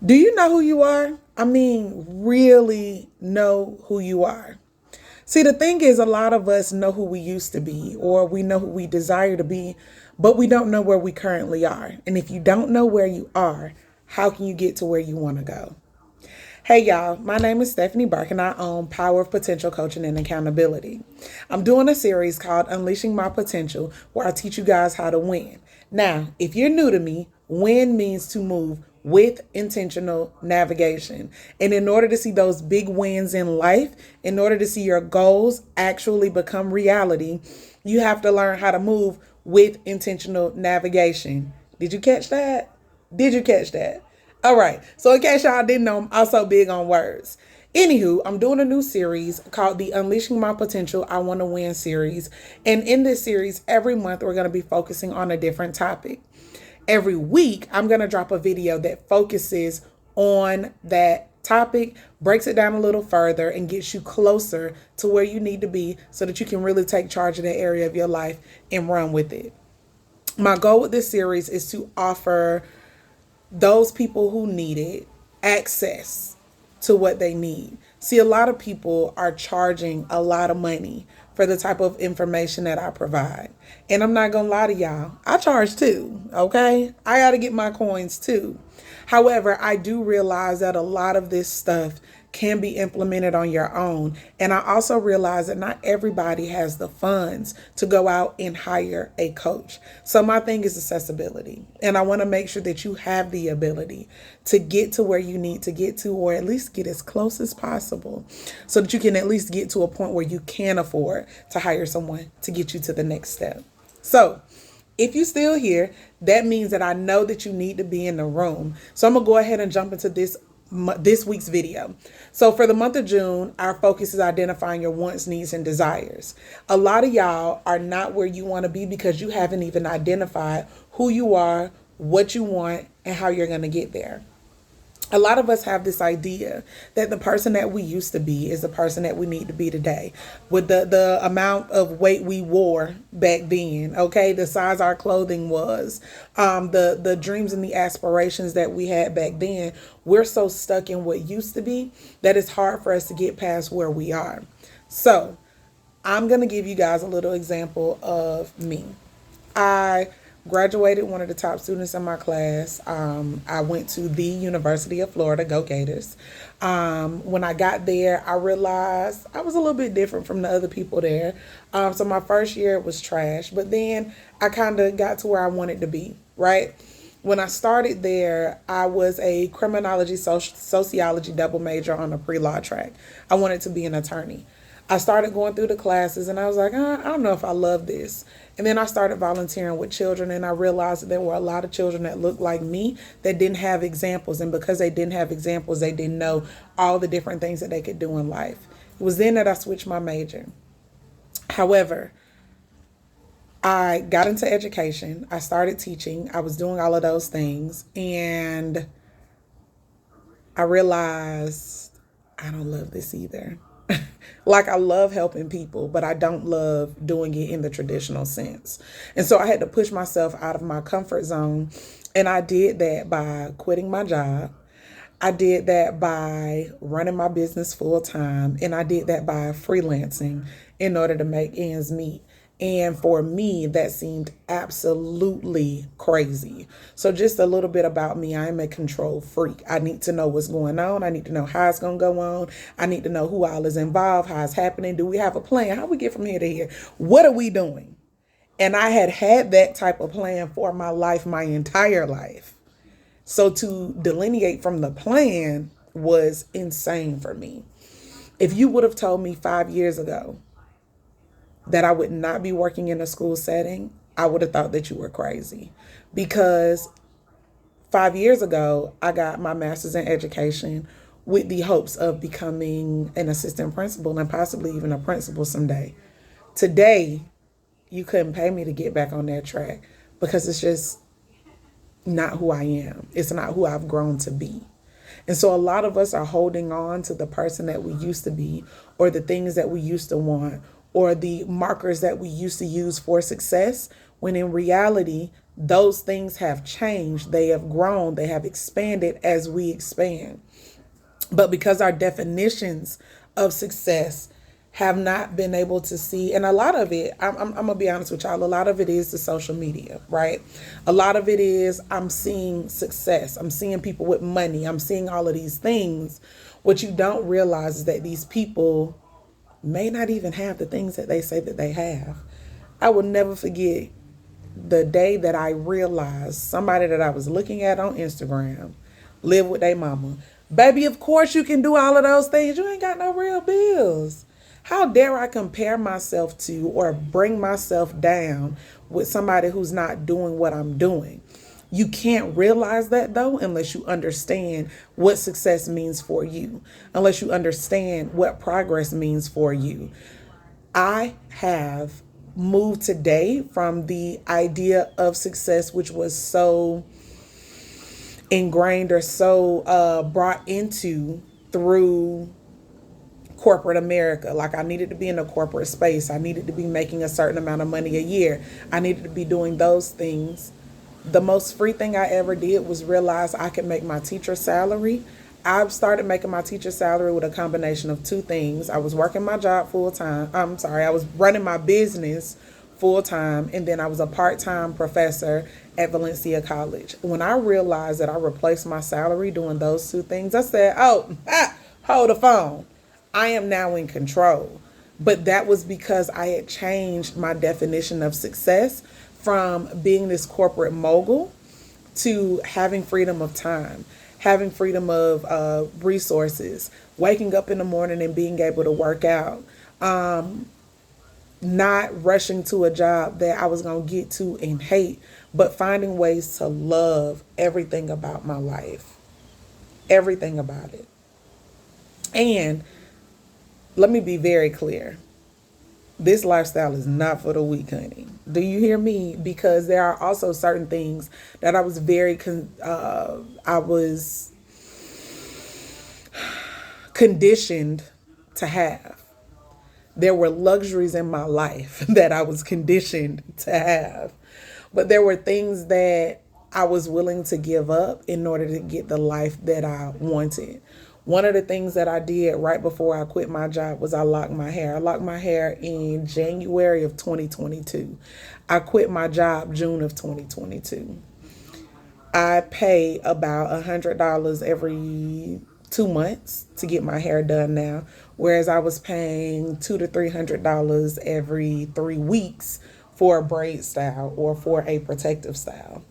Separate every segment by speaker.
Speaker 1: Do you know who you are? I mean, really know who you are. See, the thing is, a lot of us know who we used to be, or we know who we desire to be, but we don't know where we currently are. And if you don't know where you are, how can you get to where you want to go? Hey y'all, my name is Stephanie Burke and I own Power of Potential Coaching and Accountability. I'm doing a series called Unleashing My Potential where I teach you guys how to win. Now, if you're new to me, win means to move with intentional navigation. And in order to see those big wins in life, in order to see your goals actually become reality, you have to learn how to move with intentional navigation. Did you catch that? Did you catch that? All right. So in case y'all didn't know, I'm also big on words. Anywho, I'm doing a new series called the Unleashing My Potential I Want to Win series. And in this series, every month we're going to be focusing on a different topic. Every week, I'm going to drop a video that focuses on that topic, breaks it down a little further, and gets you closer to where you need to be so that you can really take charge of that area of your life and run with it. My goal with this series is to offer those people who need it access to what they need. See, a lot of people are charging a lot of money for the type of information that I provide. And I'm not going to lie to y'all, I charge too, okay? I got to get my coins too. However, I do realize that a lot of this stuff can be implemented on your own. And I also realize that not everybody has the funds to go out and hire a coach. So my thing is accessibility. And I want to make sure that you have the ability to get to where you need to get to, or at least get as close as possible so that you can at least get to a point where you can afford to hire someone to get you to the next step. So if you're still here, that means that I know that you need to be in the room. So I'm going to go ahead and jump into this week's video. So for the month of June, our focus is identifying your wants, needs, and desires. A lot of y'all are not where you want to be because you haven't even identified who you are, what you want, and how you're going to get there. A lot of us have this idea that the person that we used to be is the person that we need to be today. With the amount of weight we wore back then, okay, the size our clothing was, the dreams and the aspirations that we had back then, we're so stuck in what used to be that it's hard for us to get past where we are. So I'm going to give you guys a little example of me. I graduated one of the top students in my class. I went to the University of Florida, go Gators. When I got there, I realized I was a little bit different from the other people there. So my first year was trash, but then I kind of got to where I wanted to be, right? When I started there, I was a criminology, sociology double major on a pre-law track. I wanted to be an attorney. I started going through the classes and I was like, I don't know if I love this. And then I started volunteering with children and I realized that there were a lot of children that looked like me that didn't have examples. And because they didn't have examples, they didn't know all the different things that they could do in life. It was then that I switched my major. However, I got into education. I started teaching. I was doing all of those things. And I realized I don't love this either. Like, I love helping people, but I don't love doing it in the traditional sense. And so I had to push myself out of my comfort zone. And I did that by quitting my job. I did that by running my business full time. And I did that by freelancing in order to make ends meet. And for me, that seemed absolutely crazy. So just a little bit about me. I am a control freak. I need to know what's going on. I need to know how it's going to go on. I need to know who all is involved, how it's happening. Do we have a plan? How we get from here to here? What are we doing? And I had that type of plan for my life, my entire life. So to delineate from the plan was insane for me. If you would have told me 5 years ago that I would not be working in a school setting, I would have thought that you were crazy. Because 5 years ago, I got my master's in education with the hopes of becoming an assistant principal and possibly even a principal someday. Today, you couldn't pay me to get back on that track because it's just not who I am. It's not who I've grown to be. And so a lot of us are holding on to the person that we used to be, or the things that we used to want, or the markers that we used to use for success, when in reality, those things have changed. They have grown. They have expanded as we expand. But because our definitions of success have not been able to see, and a lot of it, I'm gonna be honest with y'all, a lot of it is the social media, right? A lot of it is I'm seeing success, I'm seeing people with money, I'm seeing all of these things. What you don't realize is that these people may not even have the things that they say that they have. I will never forget the day that I realized somebody that I was looking at on Instagram live with their mama. Baby, of course you can do all of those things. You ain't got no real bills. How dare I compare myself to or bring myself down with somebody who's not doing what I'm doing? You can't realize that though unless you understand what success means for you, unless you understand what progress means for you. I have moved today from the idea of success, which was so ingrained or so brought into through corporate America. Like I needed to be in a corporate space. I needed to be making a certain amount of money a year. I needed to be doing those things. The most free thing I ever did was realize I could make my teacher salary. I started making my teacher salary with a combination of two things. I was working my job full time. I was running my business full time, and then I was a part time professor at Valencia College. When I realized that I replaced my salary doing those two things, I said, "Oh, hold the phone. I am now in control." But that was because I had changed my definition of success from being this corporate mogul to having freedom of time, having freedom of resources, waking up in the morning and being able to work out, not rushing to a job that I was going to get to and hate, but finding ways to love everything about my life, everything about it. And let me be very clear. This lifestyle is not for the weak, honey. Do you hear me? Because there are also certain things that I was I was conditioned to have. There were luxuries in my life that I was conditioned to have. But there were things that I was willing to give up in order to get the life that I wanted. One of the things that I did right before I quit my job was I locked my hair. I locked my hair in January of 2022. I quit my job June of 2022. I pay about $100 every 2 months to get my hair done now, whereas I was paying $200 to $300 every 3 weeks for a braid style or for a protective style.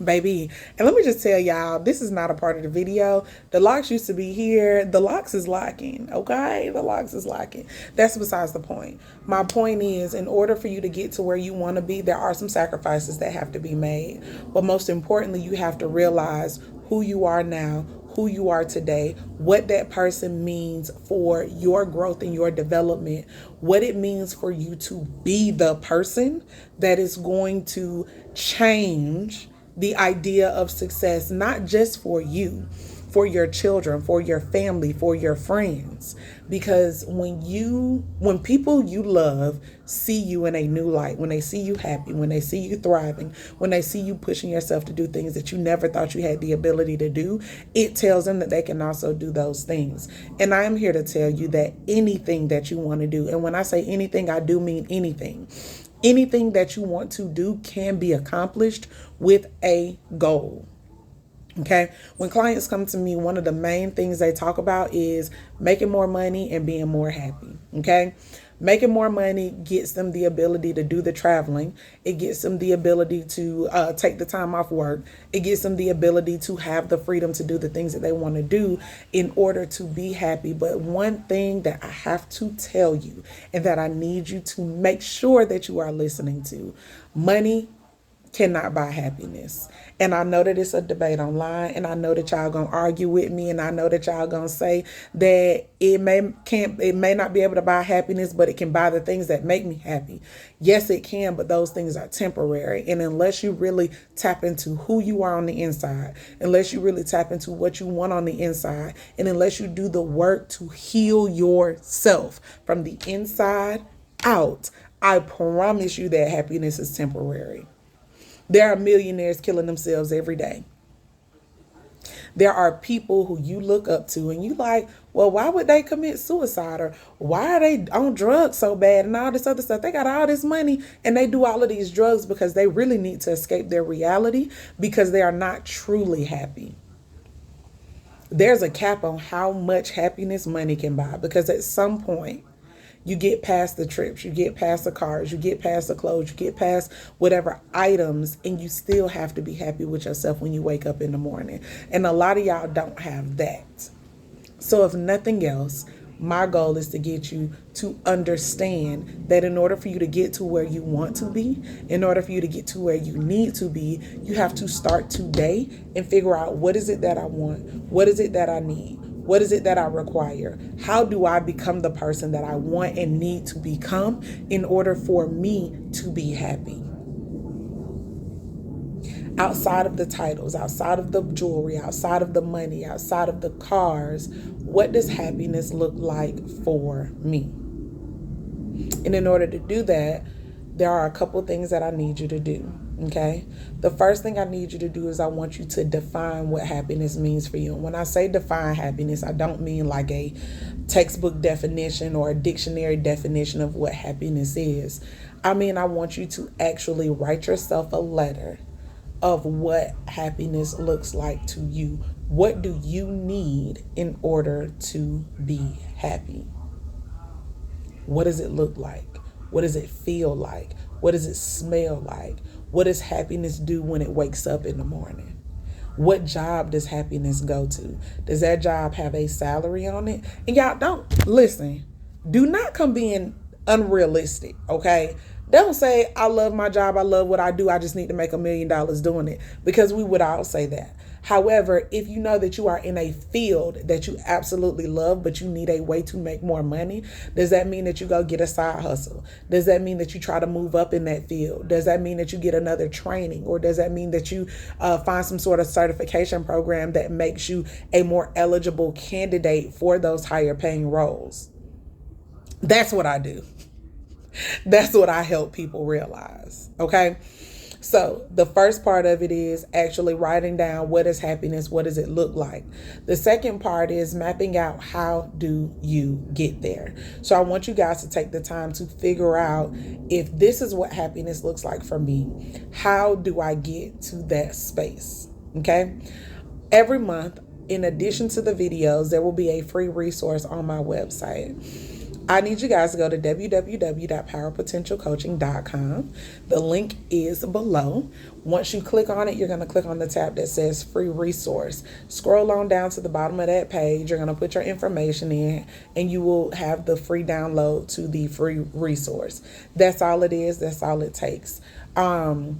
Speaker 1: Baby, and let me just tell y'all, this is not a part of the video. The locks used to be here. The locks is locking, okay? The locks is locking. That's besides the point. My point is, in order for you to get to where you want to be, there are some sacrifices that have to be made. But most importantly, you have to realize who you are now, who you are today, what that person means for your growth and your development, what it means for you to be the person that is going to change the idea of success, not just for you, for your children, for your family, for your friends. Because when people you love see you in a new light, when they see you happy, when they see you thriving, when they see you pushing yourself to do things that you never thought you had the ability to do, it tells them that they can also do those things. And I am here to tell you that anything that you want to do, and when I say anything, I do mean anything. Anything that you want to do can be accomplished with a goal. Okay. When clients come to me, one of the main things they talk about is making more money and being more happy. Okay. Making more money gets them the ability to do the traveling. It gets them the ability to take the time off work. It gets them the ability to have the freedom to do the things that they want to do in order to be happy. But one thing that I have to tell you and that I need you to make sure that you are listening to: money cannot buy happiness. And I know that it's a debate online, and I know that y'all gonna argue with me, and I know that y'all gonna say that it may not be able to buy happiness, but it can buy the things that make me happy. Yes, it can, but those things are temporary. And unless you really tap into who you are on the inside, unless you really tap into what you want on the inside, and unless you do the work to heal yourself from the inside out, I promise you that happiness is temporary. There are millionaires killing themselves every day. There are people who you look up to and you like, well, why would they commit suicide? Or why are they on drugs so bad and all this other stuff? They got all this money and they do all of these drugs because they really need to escape their reality because they are not truly happy. There's a cap on how much happiness money can buy because at some point you get past the trips, you get past the cars, you get past the clothes, you get past whatever items, and you still have to be happy with yourself when you wake up in the morning. And a lot of y'all don't have that. So if nothing else, my goal is to get you to understand that in order for you to get to where you want to be, in order for you to get to where you need to be, you have to start today and figure out, what is it that I want? What is it that I need? What is it that I require? How do I become the person that I want and need to become in order for me to be happy? Outside of the titles, outside of the jewelry, outside of the money, outside of the cars, what does happiness look like for me? And in order to do that, there are a couple things that I need you to do. Okay. The first thing I need you to do is I want you to define what happiness means for you. And when I say define happiness, I don't mean like a textbook definition or a dictionary definition of what happiness is. I mean, I want you to actually write yourself a letter of what happiness looks like to you. What do you need in order to be happy? What does it look like? What does it feel like? What does it smell like? What does happiness do when it wakes up in the morning? What job does happiness go to? Does that job have a salary on it? And y'all don't listen. Do not come being unrealistic, okay? Don't say, I love my job, I love what I do, I just need to make $1 million doing it, because we would all say that. However, if you know that you are in a field that you absolutely love, but you need a way to make more money, does that mean that you go get a side hustle? Does that mean that you try to move up in that field? Does that mean that you get another training? Or does that mean that you find some sort of certification program that makes you a more eligible candidate for those higher paying roles? That's what I do. That's what I help people realize. Okay. So the first part of it is actually writing down, what is happiness? What does it look like? The second part is mapping out, how do you get there? So I want you guys to take the time to figure out, if this is what happiness looks like for me, how do I get to that space? Okay. Every month, in addition to the videos, there will be a free resource on my website. I need you guys to go to www.powerpotentialcoaching.com. The link is below. Once you click on it, you're going to click on the tab that says free resource. Scroll on down to the bottom of that page. You're going to put your information in and you will have the free download to the free resource. That's all it is. That's all it takes. Other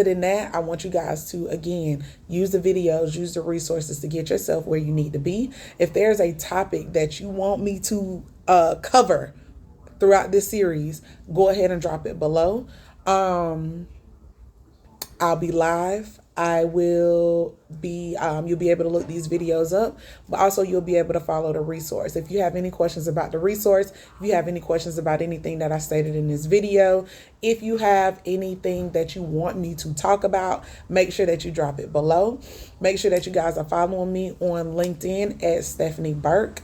Speaker 1: than that, I want you guys to, again, use the videos, use the resources to get yourself where you need to be. If there's a topic that you want me to cover throughout this series, go ahead and drop it below. I'll be live. I will be, you'll be able to look these videos up, but also you'll be able to follow the resource. If you have any questions about the resource, if you have any questions about anything that I stated in this video, if you have anything that you want me to talk about, make sure that you drop it below. Make sure that you guys are following me on LinkedIn at Stephanie Burke.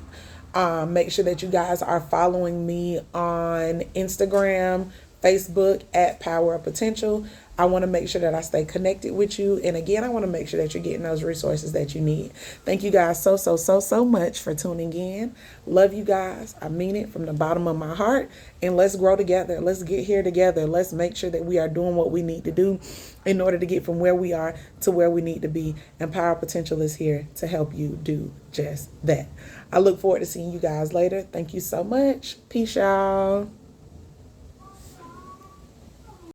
Speaker 1: Make sure that you guys are following me on Instagram, Facebook at Power of Potential. I want to make sure that I stay connected with you. And again, I want to make sure that you're getting those resources that you need. Thank you guys so much for tuning in. Love you guys. I mean it from the bottom of my heart. And let's grow together. Let's get here together. Let's make sure that we are doing what we need to do in order to get from where we are to where we need to be. And Power Potential is here to help you do just that. I look forward to seeing you guys later. Thank you so much. Peace, y'all.